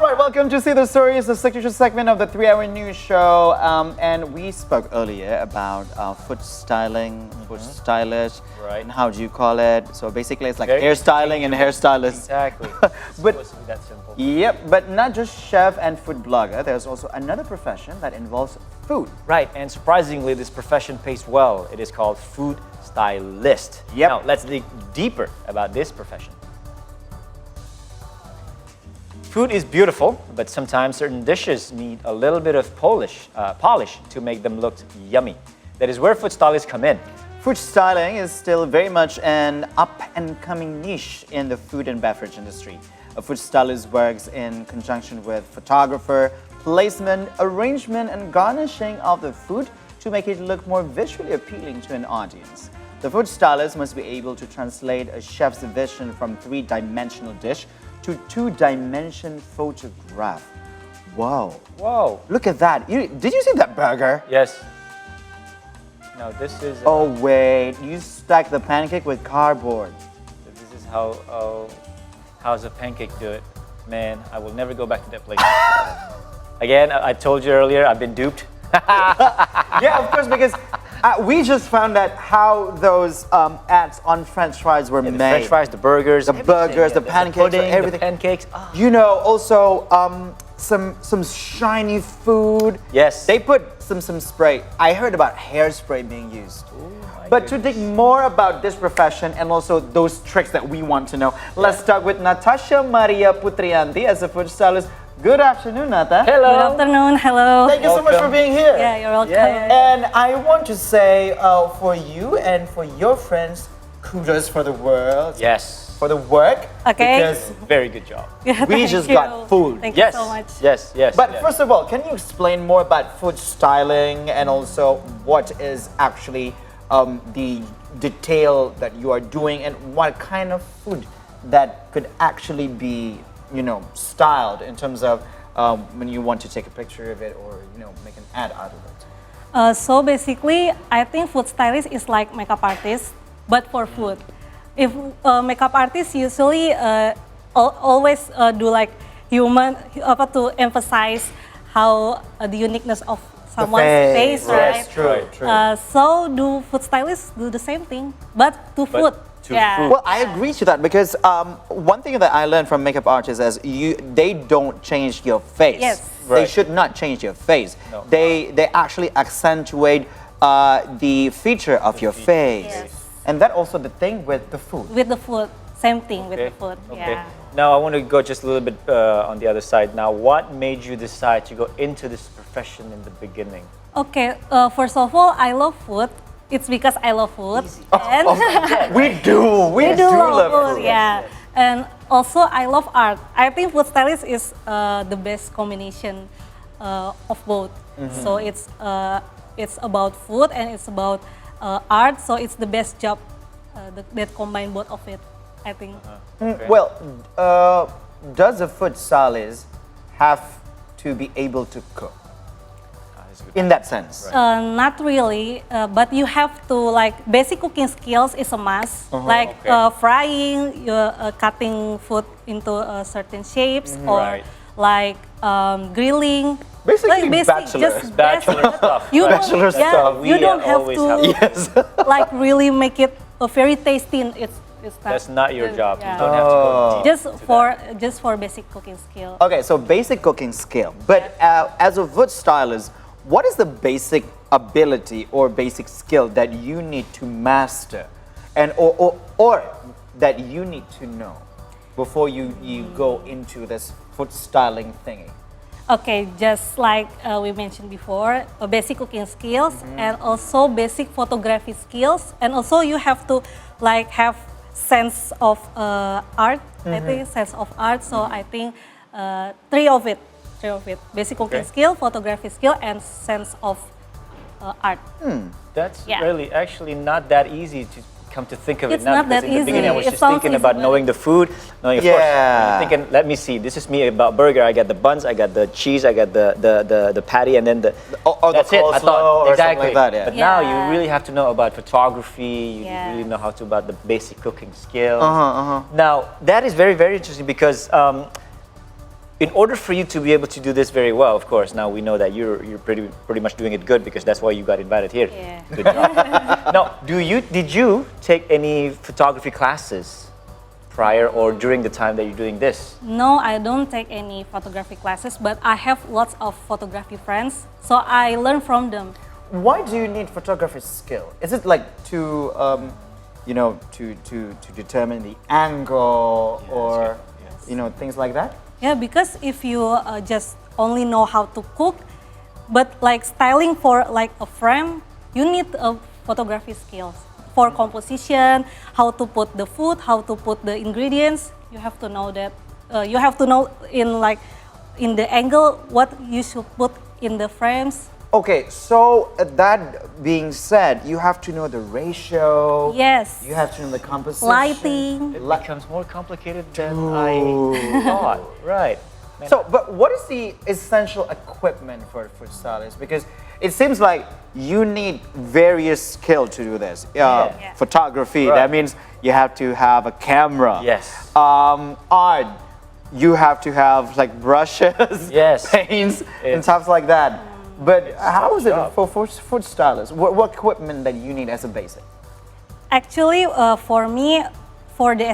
right, welcome to See the Story. It's the signature segment of the 3-hour news show. And we spoke earlier about food styling, food stylist, Right. and how do you call it? So basically it's like Very hairstyling and hairstylist. Exactly. But- Supposed to be that simple. Yep, but not just chef and food blogger. There's also another profession that involves food. Right, and surprisingly, this profession pays well. It is called food stylist. Yep. Now, let's dig deeper about this profession. Food is beautiful, but sometimes certain dishes need a little bit of polish to make them look yummy. That is where food stylists come in. Food styling is still very much an up-and-coming niche in the food and beverage industry. A food stylist works in conjunction with photographer, placement, arrangement, and garnishing of the food to make it look more visually appealing to an audience. The food stylist must be able to translate a chef's vision from three-dimensional dish to two-dimension photograph. Wow. Whoa. Look at that. Did you see that burger? Yes. No, this is. Oh wait, you stack the pancake with cardboard. This is how's a pancake do it? Man, I will never go back to that place. Again, I told you earlier, I've been duped. Yeah, of course, because we just found out how those ads on French fries were The made. French fries, the burgers, The burgers, the pancakes, pudding, everything. the pancakes. Ah. You know, also some shiny food. Yes. They put some spray. I heard about hairspray being used. my But to dig more about this profession and also those tricks that we want to know, let's start with Natasha Maria Putrianti as a food stylist. Good afternoon, Nata. Hello. Good afternoon. Hello. Thank you so much for Welcome. being here. Yeah, you're welcome. And I want to say for you and for your friends, kudos for the world, Yes. for the work. Okay. Because, Very good job. Yeah, We thank just you. got food. Thank Yes. you so much. Yes. but yes. first of all, can you explain more about food styling and also what is actually the detail that you are doing and what kind of food that could actually be, styled in terms of when you want to take a picture of it or, make an ad out of it? So basically, I think food stylist is like makeup artist, but for food. If makeup artists usually always do like human, to emphasize how the uniqueness of someone's face, right? Yes, true. So do food stylists do the same thing, but to food. to yeah. food. Well, I agree to that because one thing that I learned from makeup artists is they don't change your face. Yes. They Right. should not change your face. No. They actually accentuate the feature of your face. Yes. And that also the thing with the food. With the food, same thing with Okay. the food. Okay. Yeah. Now I want to go just a little bit on the other side. Now, what made you decide to go into this profession in the beginning? Okay. First of all, I love food. It's because I love food. And We do. We do love food. Yeah. And also I love art. I think food stylist is the best combination of both. So it's about food and it's about art. So it's the best job that combine both of it, I think. Okay. Well, does a food stylist have to be able to cook That's good. in that sense? Not really, but you have to like basic cooking skills is a must. Like Okay. frying, cutting food into certain shapes, or Right. like grilling. Basically like bachelor. just Bachelor stuff. You right. don't, Bachelor stuff. You We don't have always to have- Yes. like really make it very tasty. It's not. That's not your job. Yeah. You don't have to go deep Just into for that. just for basic cooking skill. Okay, so basic cooking skill. But as a food stylist, what is the basic ability or basic skill that you need to master, and or that you need to know before you go into this food styling thingy? Okay, just like we mentioned before, basic cooking skills and also basic photography skills, and also you have to like have sense of art. I think sense of art. So I think three of it. Basic cooking Okay. skill, photography skill, and sense of art. That's Yeah. really actually not that easy to come to think of It's it now. not that because in the beginning I was easy. It just sounds thinking easy, about but- knowing the food, knowing of Yeah. course. I'm thinking, let me see. This is me about burger. I got the buns, I got the cheese, I got the patty, and then the Or the that's it. I coleslaw thought or something exactly. like that, yeah. But now you Yeah. really have to know about photography. You Yeah. really know how to about the basic cooking skills. Now that is very interesting because in order for you to be able to do this very well, of course, now we know that you're pretty much doing it good because that's why you got invited here. Yeah. Good job. Now, did you take any photography classes prior or during the time that you're doing this? No, I don't take any photography classes, but I have lots of photography friends, so I learn from them. Why do you need photography skill? Is it like to, to determine the angle or, things like that? Yeah, because if you just only know how to cook, but like styling for like a frame, you need photography skills for composition, how to put the food, how to put the ingredients. You have to know that. You have to know in the angle what you should put in the frames. Okay, so that being said, you have to know the ratio. Yes. You have to know the composition. Lighting. It becomes more complicated than I thought. Right. So, but what is the essential equipment for a food stylist? Because it seems like you need various skill to do this. Yeah. Photography, Right. that means you have to have a camera. Yes. Art, you have to have like brushes, Yes. paints, and stuff like that. But how is it for food stylists? What equipment that you need as a basic? Actually, for me, for the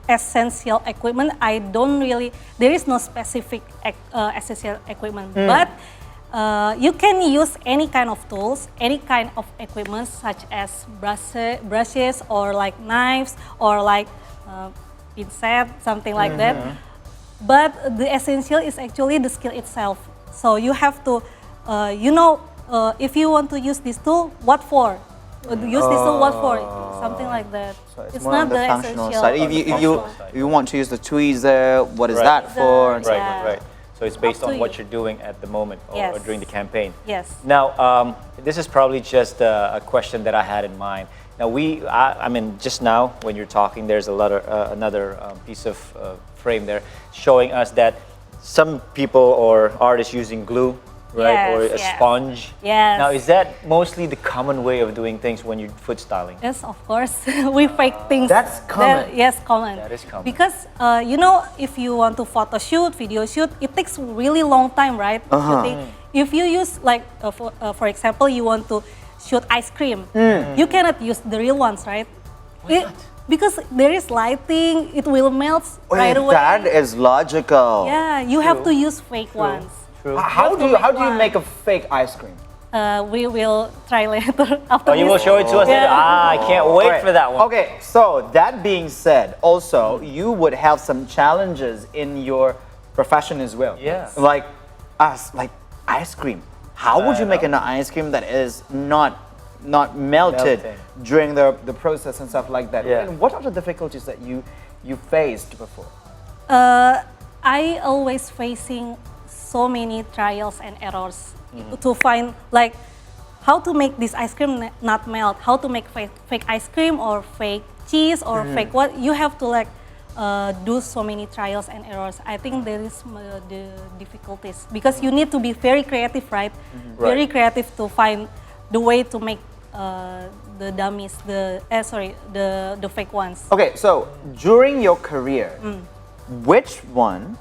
essential equipment, I don't really, there is no specific essential equipment, but you can use any kind of tools, any kind of equipment such as brushes or like knives or like pincet, something like that. But the essential is actually the skill itself. So you have to, if you want to use this tool, what for? Use this tool, what for? Something like that. So it's more on the functional side. If functional you want to use the tweezer, what is Right. that for? And Yeah. Right. So it's based Up to on what you. you're doing at the moment or Yes. during the campaign. Yes. Now, this is probably just a question that I had in mind. Now, I mean, just now when you're talking, there's another piece of frame there showing us that some people or artists using glue, right, or a Yes. sponge. Yes. Now, is that mostly the common way of doing things when you're food styling? Yes, of course. We fake things. That's common. Yes, common. That is common. Because, if you want to photo shoot, video shoot, it takes really long time, right? Shooting. If you use, like, for example, you want to shoot ice cream, you cannot use the real ones, right? Why not? Because there is lighting, it will melt Oh, right away. that is logical. Yeah, you have to use fake ones. True. How do you make a fake ice cream? We will try later after Oh, you will this. show it to us later? Yeah. I can't wait Alright. for that one. Okay, so that being said, also you would have some challenges in your profession as well. Yeah. Like ice cream. How would you make an ice cream that is not melted Melting. during the process and stuff like that? Yeah. And what are the difficulties that you faced before? I always facing so many trials and errors to find like how to make this ice cream not melt, how to make fake ice cream or fake cheese or fake what. You have to do so many trials and errors. I think there is the difficulties because you need to be very creative, right? Very creative to find the way to make the dummies, the fake ones. Okay, so during your career, which one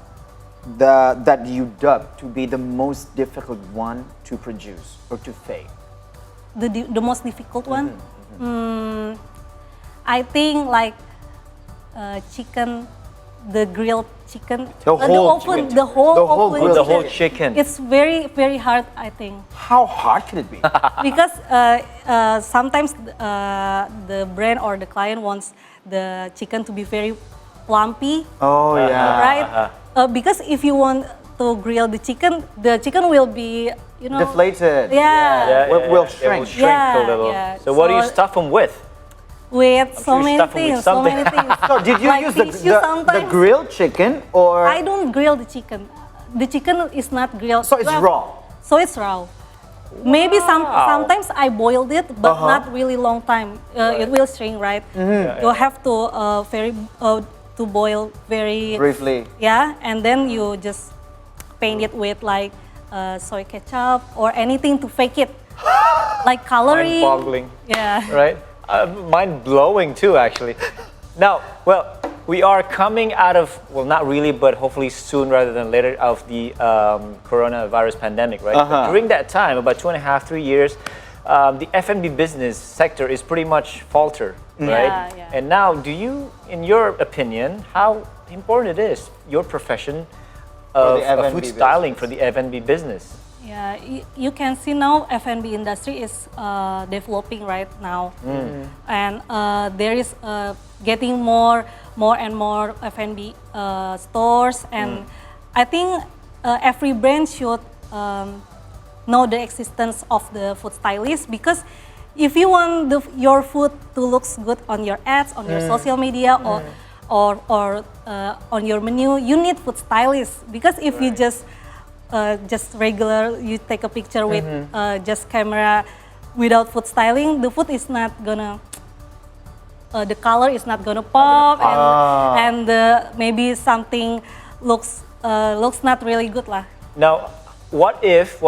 that you dubbed to be the most difficult one to produce or to fake? The most difficult one, I think like chicken, the grilled chicken, The whole chicken. the whole open grilled The whole chicken. chicken. It's very very hard, I think, How hard can it be? because sometimes the brand or the client wants the chicken to be very plumpy, Oh yeah. right? Because if you want to grill the chicken will be, Deflated. Yeah. Will It will shrink. shrink a Yeah, little. yeah. So what do you So- stuff them with? with sure so you many stuff 'em with things, so something. many things. So did you Like use tissue the sometimes. grilled chicken or I don't grill the chicken. The chicken is not grilled. so it's You have- raw? So it's raw. Maybe sometimes I boiled it, but not really long time. It will shrink, right? You have to to boil very Briefly. Yeah, and then you just paint it with like soy ketchup or anything to fake it, like coloring. Mind-boggling. Yeah. Right? Mind blowing too, actually. Now, well, we are coming out of, well, not really, but hopefully soon rather than later, of the coronavirus pandemic, right? But during that time, about 2.5, 3 years, the F&B business sector is pretty much falter, right? Yeah, yeah. And now, do you, in your opinion, how important it is, your profession of the F&B food styling for the F&B business? Yeah, you can see now F&B industry is developing right now, and there is getting more and more F&B stores, and I think every brand should know the existence of the food stylist, because if you want your food to look good on your ads, on your social media, or on your menu, you need food stylist, because if you just regular, you take a picture with just camera without food styling, the food is not gonna, the color is not gonna pop, and maybe something looks not really good lah. Now, what if,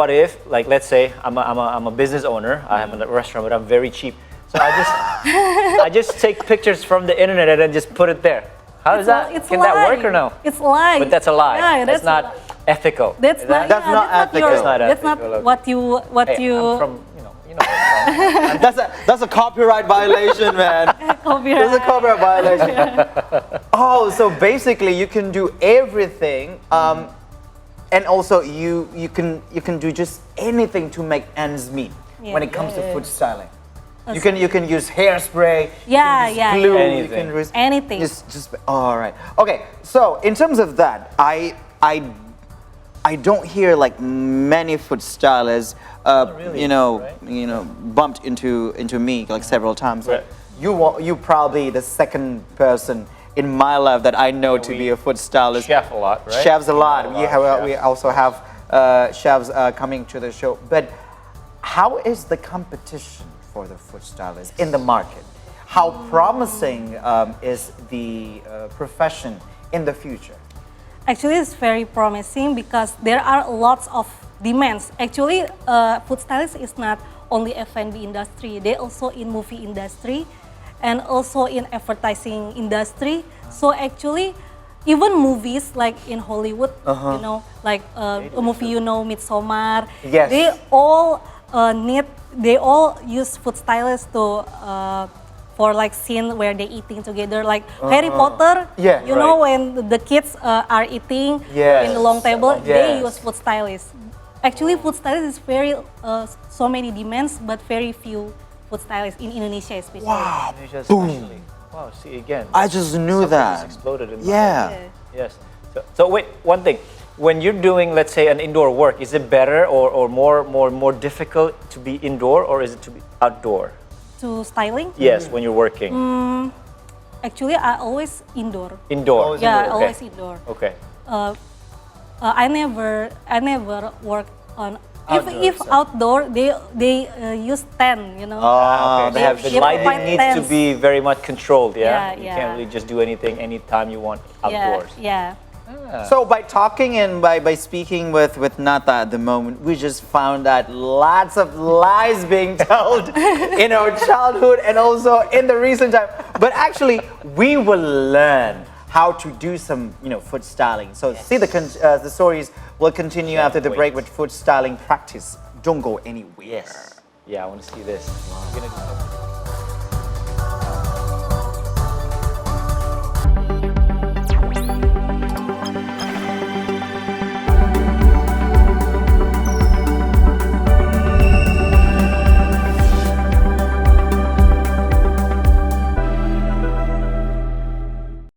like, let's say I'm a business owner, I have a restaurant, but I'm very cheap, so I just take pictures from the internet and then just put it there. How does that? Can that work or no? It's a lie. But that's a lie. Yeah, that's not ethical. That's not. That's not ethical. That's not what you. Hey, I'm from, you know where I'm from. That's a copyright violation, man. Copyright. That's a copyright violation. Oh, so basically you can do everything, and also you can do just anything to make ends meet when it comes to food styling. You can use hairspray. Yeah, you can use glue. Anything. You can use Anything. Just all right. Okay, so in terms of that, I don't hear like many food stylists, really, you know, right? bumped into me like several times. Right. You probably the second person in my life that I know to be a food stylist. Chef a lot, right? Chefs a lot. We chefs. also have chefs coming to the show. But how is the competition for the food stylists in the market? How promising is the profession in the future? Actually, it's very promising because there are lots of demands. Actually, food stylist is not only F&B industry. They also in movie industry, and also in advertising industry. So actually, even movies like in Hollywood, you know, like a movie, Midsommar. Yes. They all use food stylists to for like scene where they eating together, like Harry Potter. Yeah, you know, when the kids are eating Yes. in the long table, they Yes. use food stylists. Actually, food stylist is very so many demands, but very few food stylists in Indonesia, especially. Wow. Indonesia especially. Wow, see again. I just knew Something that. just exploded in my Yeah. head. Yes. So wait, one thing. When you're doing, let's say, an indoor work, is it better or more difficult to be indoor, or is it to be outdoor? To styling? Yes, when you're working. Actually, I always indoor. Indoor. Always Yeah, indoor, always indoor. Okay. I never work on. Outdoor, If so. outdoor, they use tent, you know. Oh, They have the they lighting provide needs to tents. be very much controlled. Yeah. Yeah, You yeah. can't really just do anything anytime you want outdoors. Yeah. So by talking and by speaking with Nata at the moment, we just found that lots of lies being told in our childhood and also in the recent time. But actually, we will learn how to do some, food styling. So see the stories will continue after the break with food styling practice. Don't go anywhere. Yes. Yeah, I want to see this. We're gonna do something.